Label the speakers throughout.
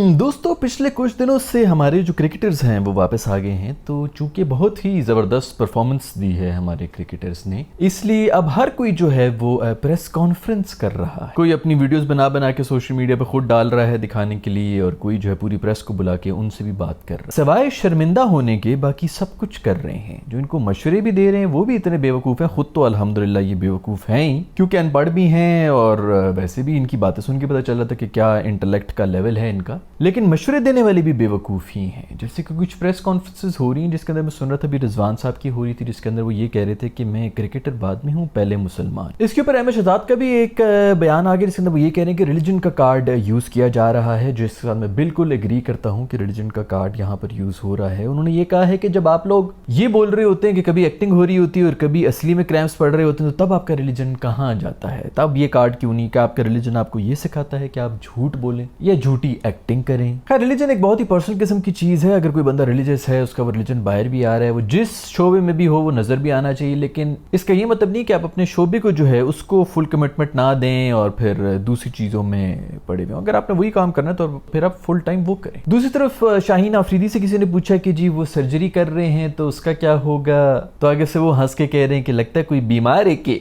Speaker 1: दोस्तों पिछले कुछ दिनों से हमारे जो क्रिकेटर्स हैं वो वापस आ गए हैं। तो चूंकि बहुत ही ज़बरदस्त परफॉर्मेंस दी है हमारे क्रिकेटर्स ने, इसलिए अब हर कोई जो है वो प्रेस कॉन्फ्रेंस कर रहा है। कोई अपनी वीडियोस बना बना के सोशल मीडिया पे खुद डाल रहा है दिखाने के लिए, और कोई जो है पूरी प्रेस को बुला के उनसे भी बात कर रहा है। सिवाय शर्मिंदा होने के बाकी सब कुछ कर रहे हैं। जो इनको मशवरे भी दे रहे हैं वो भी इतने बेवकूफ़ हैं। खुद तो अल्हम्दुलिल्लाह ये बेवकूफ़ हैं ही, क्योंकि अनपढ़ भी हैं, और वैसे भी इनकी बातें सुन के पता चल रहा था कि क्या इंटेलेक्ट का लेवल है इनका। लेकिन मशवरे देने वाले भी बेवकूफ़ ही हैं। जैसे कि कुछ प्रेस कॉन्फ्रेंसेस हो रही हैं जिसके अंदर मैं सुन रहा था, अभी रिजवान साहब की हो रही थी, जिसके अंदर वो ये कह रहे थे कि मैं क्रिकेटर बाद में हूँ, पहले मुसलमान। इसके ऊपर अहमद शहजाद का भी एक बयान आ गया जिसके अंदर वो ये कह रहे हैं कि रिलीजन का कार्ड यूज़ किया जा रहा है, जिसके साथ मैं बिल्कुल एग्री करता हूँ कि रिलीजन का कार्ड यहाँ पर यूज़ हो रहा है। उन्होंने ये कहा है कि जब आप लोग ये बोल रहे होते हैं कि कभी एक्टिंग हो रही होती है और कभी असली में क्रैम्प्स पड़ रहे होते हैं, तो तब आपका रिलीजन कहाँ जाता है? तब ये कार्ड क्यों नहीं कि आपका रिलीजन आपको ये सिखाता है कि आप झूठ बोलें या झूठी एक्टिंग करें। खैर, रिलीजन एक बहुत ही पर्सनल किस्म की चीज़ है। अगर कोई बंदा रिलीजियस है, उसका वो रिलीजन बाहर भी आ रहा है, वो जिस शोबे में भी हो वो नज़र भी आना चाहिए। लेकिन इसका ये मतलब नहीं कि आप अपने शोबे को जो है उसको फुल कमिटमेंट ना दें और फिर दूसरी चीज़ों में पड़े हुए। अगर आपने वही काम करना है तो फिर आप फुल टाइम वो करें। दूसरी तरफ शाहीन आफरीदी से किसी ने पूछा कि जी वो सर्जरी कर रहे हैं तो उसका क्या होगा, तो आगे से वो हंस के कह रहे हैं कि लगता है कोई बीमार है कि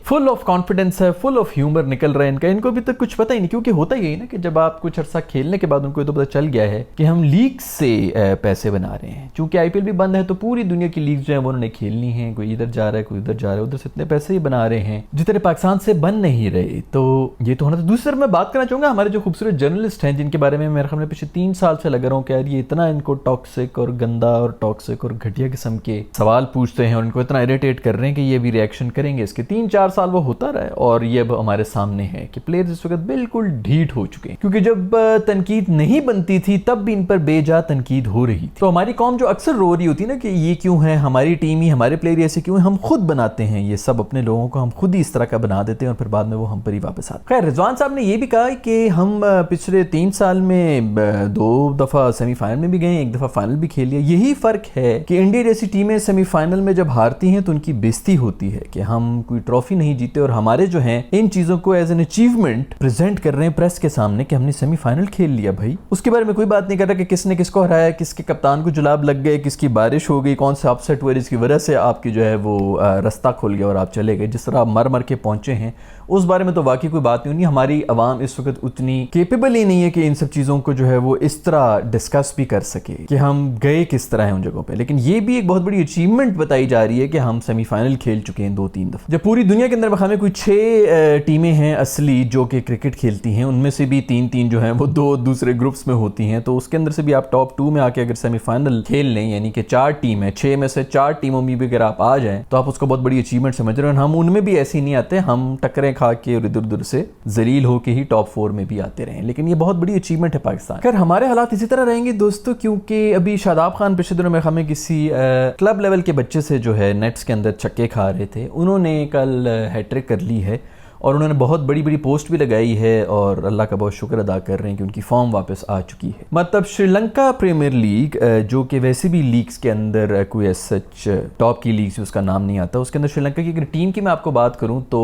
Speaker 1: फुल ऑफ कॉन्फिडेंस है, फुल ऑफ ह्यूमर निकल रहा है इनका। इनको अभी तक कुछ पता ही नहीं, क्योंकि होता यही ना कि जब आप कुछ अर्सा खेलने के बाद उनको तो पता चल गया है कि हम लीग से पैसे बना रहे हैं। चूंकि आईपीएल भी बंद है तो पूरी दुनिया की लीग जो है वो उन्होंने खेलनी है। कोई इधर जा रहा है, कोई उधर जा रहा है, उधर से इतने पैसे ही बना रहे हैं जितने पाकिस्तान से बन नहीं रहे। तो ये तो होना था। दूसरी तरफ मैं बात करना चाहूंगा हमारे जो खूबसूरत जर्नलिस्ट हैं, जिनके बारे में मेरे ख्याल में पिछले 3 साल से लग रहा हूँ कि यार ये इतना इनको टॉक्सिक और गंदा और टॉक्सिक और घटिया किस्म के सवाल पूछते हैं और इनको इतना इरिटेट कर रहे हैं कि ये भी रिएक्शन करेंगे। इसके 3-4 साल वो होता रहा है और ये अब हमारे सामने है कि प्लेयर्स इस वक्त बिल्कुल ढीठ हो चुके हैं। क्योंकि जब तनकीद नहीं बनती थी तब भी इन पर बेजा तनकीद हो रही थी। तो हमारी कौम जो अक्सर रो रही होती है ना कि ये क्यों है, हमारी टीम ही, हमारे प्लेयर ऐसे क्यों है, हम खुद बनाते हैं ये सब, अपने लोगों को हम खुद ही इस तरह का बना देते हैं और फिर बाद में वो हम पर ही वापस आते हैं। खैर, रिजवान साहब ने ये भी कहा कि हम पिछले 3 साल में 2 दफा सेमीफाइनल में भी गए, 1 दफा फाइनल भी खेल लिया। यही फर्क है कि इंडिया जैसी टीमें सेमीफाइनल में जब हारती हैं तो उनकी बेइज्जती होती है कि हम कोई ट्रॉफी नहीं जीते, और हमारे जो हैं इन चीजों को एज एन अचीवमेंट प्रेजेंट कर रहे हैं प्रेस के सामने कि हमने सेमीफाइनल खेल लिया। भाई उसके बारे में कोई बात नहीं कर रहा कि किसने किसको हराया, किसके कप्तान को जुलाब लग गए, किसकी बारिश हो गई, कौन सा अपसेट हुआ जिसकी वजह से आपकी जो है वो रास्ता खुल गया और आप चले गए, जिस तरह आप मर मर के पहुंचे हैं, उस बारे में तो वाकई कोई बात नहीं होनी। हमारी आवाम इस वक्त उतनी केपेबल ही नहीं है कि इन सब चीज़ों को जो है वो इस तरह डिस्कस भी कर सके कि हम गए किस तरह हैं उन जगहों पे। लेकिन ये भी एक बहुत बड़ी अचीवमेंट बताई जा रही है कि हम सेमीफाइनल खेल चुके हैं 2-3 दफ़ा। जब पूरी दुनिया के अंदर हमें कोई 6 टीमें हैं असली जो कि क्रिकेट खेलती हैं, उनमें से भी 3-3 जो हैं वो 2 दूसरे ग्रुप्स में होती हैं, तो उसके अंदर से भी आप टॉप 2 में आके अगर सेमीफाइनल खेल लें, यानी कि 4 टीम है, 6 में से 4 टीमों में भी अगर आप आ जाएं तो आप उसको बहुत बड़ी अचीवमेंट समझ रहे हैं। हम उनमें भी ऐसे ही नहीं आते, हम टक्करें खा के और इधर उधर से जलील होके ही टॉप 4 में भी आते रहे। लेकिन ये बहुत बड़ी अचीवमेंट है पाकिस्तान। खैर, हमारे हालात इसी तरह रहेंगे दोस्तों, क्योंकि अभी शादाब खान पिछले दिनों में हमें किसी क्लब लेवल के बच्चे से जो है नेट्स के अंदर छक्के खा रहे थे, उन्होंने कल हैट्रिक कर ली है और उन्होंने बहुत बड़ी बड़ी पोस्ट भी लगाई है और अल्लाह का बहुत शुक्र अदा कर रहे हैं कि उनकी फॉर्म वापस आ चुकी है। मतलब श्रीलंका प्रीमियर लीग, जो कि वैसे भी लीग्स के अंदर कोई सच टॉप की लीग से उसका नाम नहीं आता, उसके अंदर श्रीलंका की अगर टीम की मैं आपको बात करूं तो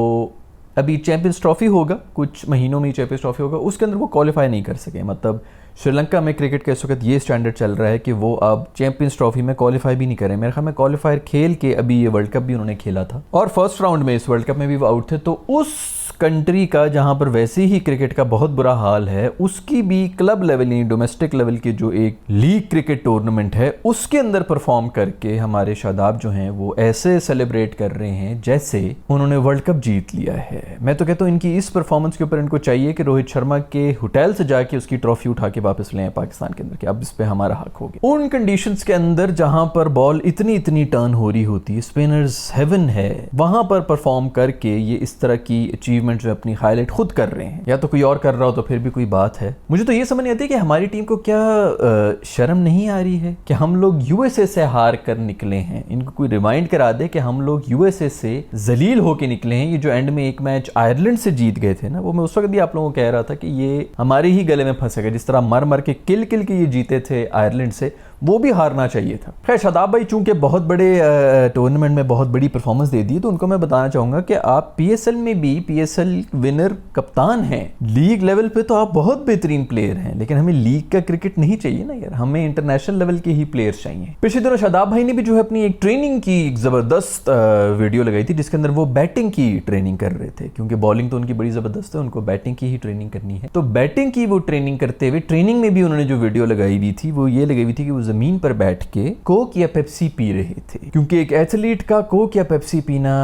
Speaker 1: अभी चैंपियंस ट्रॉफी होगा, कुछ महीनों में ही चैंपियंस ट्रॉफी होगा, उसके अंदर वो क्वालिफाई नहीं कर सके। मतलब श्रीलंका में क्रिकेट का इस वक्त ये स्टैंडर्ड चल रहा है कि वो अब चैंपियंस ट्रॉफी में क्वालिफाई भी नहीं करें। मेरे ख्याल में क्वालिफायर खेल के अभी ये वर्ल्ड कप भी उन्होंने खेला था और फर्स्ट राउंड में इस वर्ल्ड कप में भी वो आउट थे। तो उस कंट्री का जहां पर वैसे ही क्रिकेट का बहुत बुरा हाल है, उसकी भी क्लब लेवल यानी डोमेस्टिक लेवल की जो एक लीग क्रिकेट टूर्नामेंट है उसके अंदर परफॉर्म करके हमारे शादाब जो हैं वो ऐसे सेलिब्रेट कर रहे हैं जैसे उन्होंने वर्ल्ड कप जीत लिया है। मैं तो कहता हूँ इनकी इस परफॉर्मेंस के ऊपर इनको चाहिए कि रोहित शर्मा के होटल से जाके उसकी ट्रॉफी उठा के वापस ले आए पाकिस्तान के अंदर कि अब इस पे हमारा हक हो गया। उन कंडीशंस के अंदर जहां पर बॉल इतनी इतनी टर्न हो रही होती है, स्पिनर्स हेवन है, वहां पर परफॉर्म करके ये इस तरह की अचीवमेंट जो अपनी हाईलाइट खुद कर रहे हैं, या तो कोई और कर रहा हो तो फिर भी कोई बात है। मुझे तो ये समझ नहीं आती कि हमारी टीम को क्या शर्म नहीं आ रही है कि हम लोग यूएसए से हार कर निकले हैं। इनको कोई रिमाइंड करा दे कि हम लोग यूएसए से जलील होके निकले हैं। ये जो एंड में एक मैच आयरलैंड से जीत गए थे ना, वो मैं उस वक्त भी आप लोगों को कह रहा था कि ये हमारे ही गले में फंसेगा। जिस तरह मर मर के किल किल के ये जीते थे आयरलैंड से, वो भी हारना चाहिए था। खैर शादाब भाई चूंकि बहुत बड़े टूर्नामेंट में बहुत बड़ी परफॉर्मेंस दे दी, तो उनको मैं बताना चाहूंगा कि आप पीएसएल में भी पीएसएल विनर कप्तान हैं, लीग लेवल पे तो आप बहुत बेहतरीन प्लेयर हैं, लेकिन हमें लीग का क्रिकेट नहीं चाहिए ना यार, हमें इंटरनेशनल लेवल के ही प्लेयर्स चाहिए। पिछले दिनों शादाब भाई ने भी जो है अपनी एक ट्रेनिंग की एक जबरदस्त वीडियो लगाई थी, जिसके अंदर वो बैटिंग की ट्रेनिंग कर रहे थे, क्योंकि बॉलिंग तो उनकी बड़ी जबरदस्त है, उनको बैटिंग की ही ट्रेनिंग करनी है। तो बैटिंग की वो ट्रेनिंग करते हुए ट्रेनिंग में भी उन्होंने जो वीडियो लगाई हुई थी वो ये लगाई हुई थी कि वो जमीन पर बैठ के कोक या पेप्सी पी रहे थे, क्योंकि एक एथलीट का कोक या पेप्सी पीना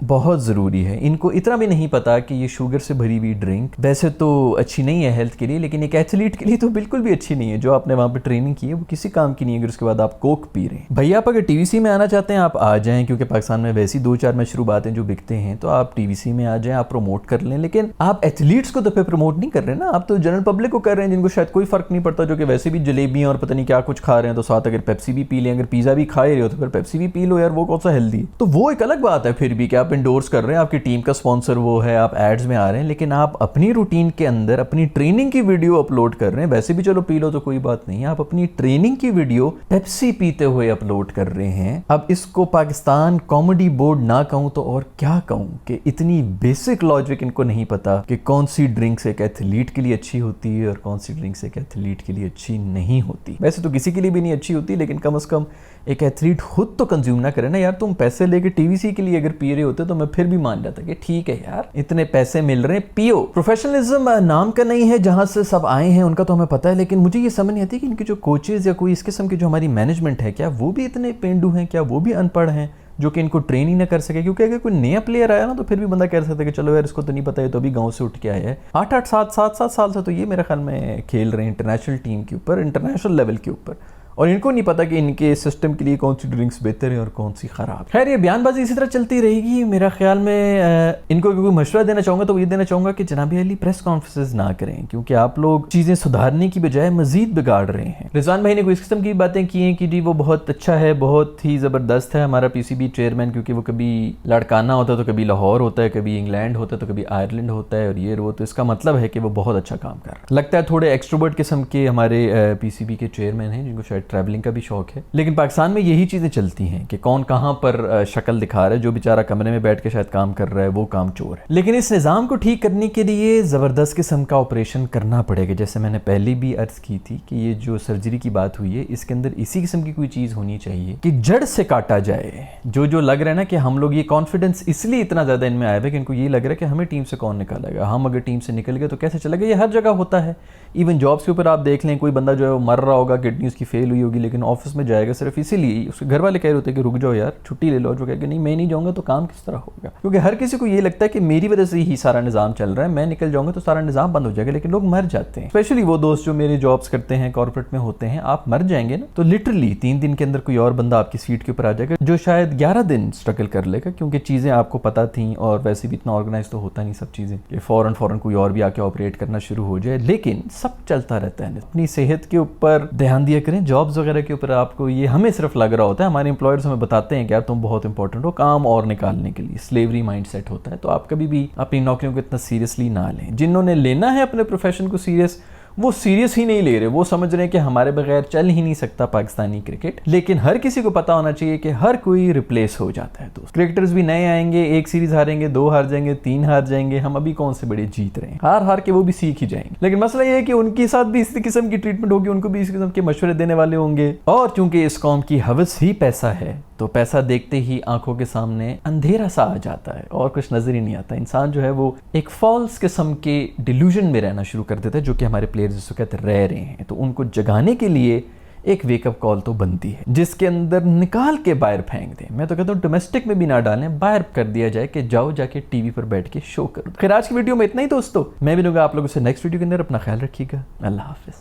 Speaker 1: बहुत ज़रूरी है। इनको इतना भी नहीं पता कि ये शुगर से भरी हुई ड्रिंक वैसे तो अच्छी नहीं है हेल्थ के लिए, लेकिन एक एथलीट के लिए तो बिल्कुल भी अच्छी नहीं है। जो आपने वहाँ पे ट्रेनिंग की है वो किसी काम की नहीं है अगर उसके बाद आप कोक पी रहे हैं। भैया आप अगर टीवीसी में आना चाहते हैं आप आ जाएं, क्योंकि पाकिस्तान में वैसी 2-4 मशरूबातें जो बिकते हैं, तो आप टीवीसी में आ जाएं, आप प्रमोट कर लें, लेकिन आप एथलीट्स को तो फिर प्रमोट नहीं कर रहे ना, आप तो जनरल पब्लिक को कर रहे हैं, जिनको शायद कोई फर्क नहीं पड़ता, जो कि वैसे भी जलेबियाँ और पता नहीं क्या कुछ खा रहे हैं, तो साथ अगर पेप्सी भी पी लें, अगर पिज़्ज़ा भी खा रहे हो तो फिर पेप्सी भी पी लो यार, वो कौन सा हेल्दी। तो वो एक अलग बात है फिर भी कि आप इंडोर्स कर रहे हैं, आपकी टीम का स्पॉन्सर वो है, आप एड्स में आ रहे हैं, लेकिन आप अपनी रूटीन के अंदर अपनी ट्रेनिंग की वीडियो अपलोड कर रहे हैं। वैसे भी चलो पी लो तो कोई बात नहीं है, आप अपनी ट्रेनिंग की वीडियो पेप्सी पीते हुए अपलोड कर रहे हैं। अब इसको पाकिस्तान कॉमेडी बोर्ड ना कहूं तो और क्या कहूं कि इतनी बेसिक लॉजिक इनको नहीं पता कि कौन सी ड्रिंक्स एक एथलीट के लिए अच्छी होती है और कौन सी ड्रिंक्स एक एथलीट के लिए अच्छी नहीं होती। वैसे तो किसी के लिए भी नहीं अच्छी होती, लेकिन कम से कम एक एथलीट खुद तो कंज्यूम ना करे ना यार। तुम पैसे लेके टीवीसी के लिए अगर पी रहे होते तो मैं फिर भी मान जाता कि ठीक है यार, इतने पैसे मिल रहे हैं, पियो। प्रोफेशनलिज्म नाम का नहीं है, जहां से सब आए हैं उनका तो हमें पता है, लेकिन मुझे ये समझ नहीं आती कि इनके जो कोचेज या कोई इस किस्म की जो हमारी मैनेजमेंट है, क्या वो भी इतने पेंडू हैं, क्या वो भी अनपढ़ हैं जो कि इनको ट्रेन ही ना कर सके। क्योंकि अगर कोई नया प्लेयर आया ना तो फिर भी बंदा कह सकता है कि चलो यार इसको तो नहीं पता है, तो अभी गांव से उठ के आया है। 8-7 साल से तो ये मेरे ख्याल में खेल रहे हैं इंटरनेशनल टीम के ऊपर, इंटरनेशनल लेवल के ऊपर, और इनको नहीं पता कि इनके सिस्टम के लिए कौन सी ड्रिंक्स बेहतर है और कौन सी खराब। खैर ये बयानबाजी इसी तरह चलती रहेगी। मेरा ख्याल में इनको कोई मशवरा देना चाहूँगा तो ये देना चाहूँगा कि जनाब अली प्रेस कॉन्फ्रेंसेस ना करें, क्योंकि आप लोग चीज़ें सुधारने की बजाय मजीद बिगाड़ रहे हैं। रिजवान भाई ने कोई इस किस्म की बातें की हैं कि जी वो बहुत अच्छा है, बहुत ही ज़बरदस्त है हमारा पीसीबी चेयरमैन, क्योंकि वो कभी लड़काना होता है तो कभी लाहौर होता है, कभी इंग्लैंड होता है तो कभी आयरलैंड होता है, और ये वो तो इसका मतलब है कि वो बहुत अच्छा काम कर रहा है। लगता है थोड़े एक्सट्रोवर्ट किस्म के हमारे पीसीबी के चेयरमैन हैं, जिनको शायद ट्रैवलिंग का भी शौक है। लेकिन पाकिस्तान में यही चीजें चलती हैं कि कौन कहां पर शक्ल दिखा रहा है, जो बेचारा कमरे में बैठ के शायद काम कर रहा है वो काम चोर है। लेकिन इस निजाम को ठीक करने के लिए जबरदस्त किस्म का ऑपरेशन करना पड़ेगा। जैसे मैंने पहले भी अर्ज की थी कि ये जो सर्जरी की बात हुई है, इसके अंदर इसी किस्म की कोई चीज होनी चाहिए कि जड़ से काटा जाए। जो लग रहा है ना कि हम लोग, ये कॉन्फिडेंस इसलिए इतना ज्यादा इनमें आया है कि इनको ये लग रहा है कि हमें टीम से कौन निकालेगा, हम अगर टीम से निकल गए तो कैसे चलेगा। ये हर जगह होता है, इवन जॉब्स के ऊपर आप देख लें, कोई बंदा जो है वो मर रहा होगा, किडनी उसकी फेल हुई होगी, लेकिन ऑफिस में जाएगा सिर्फ इसीलिए, उसके घर वाले कह रहे होते हैं कि रुक जाओ यार छुट्टी ले लो, जो कहेगा नहीं मैं नहीं जाऊंगा तो काम किस तरह होगा। क्योंकि हर किसी को ये लगता है कि मेरी वजह से ही सारा निजाम चल रहा है, मैं निकल जाऊंगा तो सारा निजाम बंद हो जाएगा, लेकिन लोग मर जाते हैं। स्पेशली वो दोस्त जो मेरे जॉब्स करते हैं, कॉर्पोरेट में होते हैं, आप मर जाएंगे ना तो लिटरली 3 दिन के अंदर कोई और बंदा आपकी सीट के ऊपर आ जाएगा, जो शायद 11 दिन स्ट्रगल कर लेगा, क्योंकि चीजें आपको पता थी और वैसे भी इतना ऑर्गेनाइज तो होता नहीं सब चीजें कि फौरन कोई और भी आके ऑपरेट करना शुरू हो जाए। लेकिन सब चलता रहता है। अपनी सेहत के ऊपर ध्यान दिया करें, जॉब्स वगैरह के ऊपर आपको ये हमें सिर्फ लग रहा होता है, हमारे एम्प्लॉयर्स हमें बताते हैं कि यार तुम बहुत इंपॉर्टेंट हो, काम और निकालने के लिए स्लेवरी माइंडसेट होता है। तो आप कभी भी अपनी नौकरियों को इतना सीरियसली ना लें। जिन्होंने लेना है अपने प्रोफेशन को सीरियस, वो सीरियस ही नहीं ले रहे, वो समझ रहे हैं कि हमारे बगैर चल ही नहीं सकता पाकिस्तानी क्रिकेट। लेकिन हर किसी को पता होना चाहिए कि हर कोई रिप्लेस हो जाता है। तो क्रिकेटर्स भी नए आएंगे, 1 सीरीज हारेंगे, 2 हार जाएंगे, 3 हार जाएंगे, हम अभी कौन से बड़े जीत रहे हैं, हार के वो भी सीख ही जाएंगे। लेकिन मसला ये है कि उनके साथ भी इसी किस्म की ट्रीटमेंट होगी, उनको भी इस किस्म के मशवरे देने वाले होंगे। और चूंकि इस कौम की हवस ही पैसा है, तो पैसा देखते ही आंखों के सामने अंधेरा सा आ जाता है और कुछ नजर ही नहीं आता। इंसान जो है वो एक फॉल्स किस्म के डिल्यूजन में रहना शुरू कर देता है, जो कि हमारे प्लेयर्स इस वक्त रह रहे हैं। तो उनको जगाने के लिए एक वेकअप कॉल तो बनती है, जिसके अंदर निकाल के बाहर फेंक दें। मैं तो कहता हूँ डोमेस्टिक में भी ना डालें, बाहर कर दिया जाए कि जाओ जाके टीवी पर बैठ के शो करो। खैर आज की वीडियो में इतना ही दोस्तों, मैं मिलूंगा आप लोगों से नेक्स्ट वीडियो के अंदर। अपना ख्याल रखिएगा, अल्लाह हाफिज।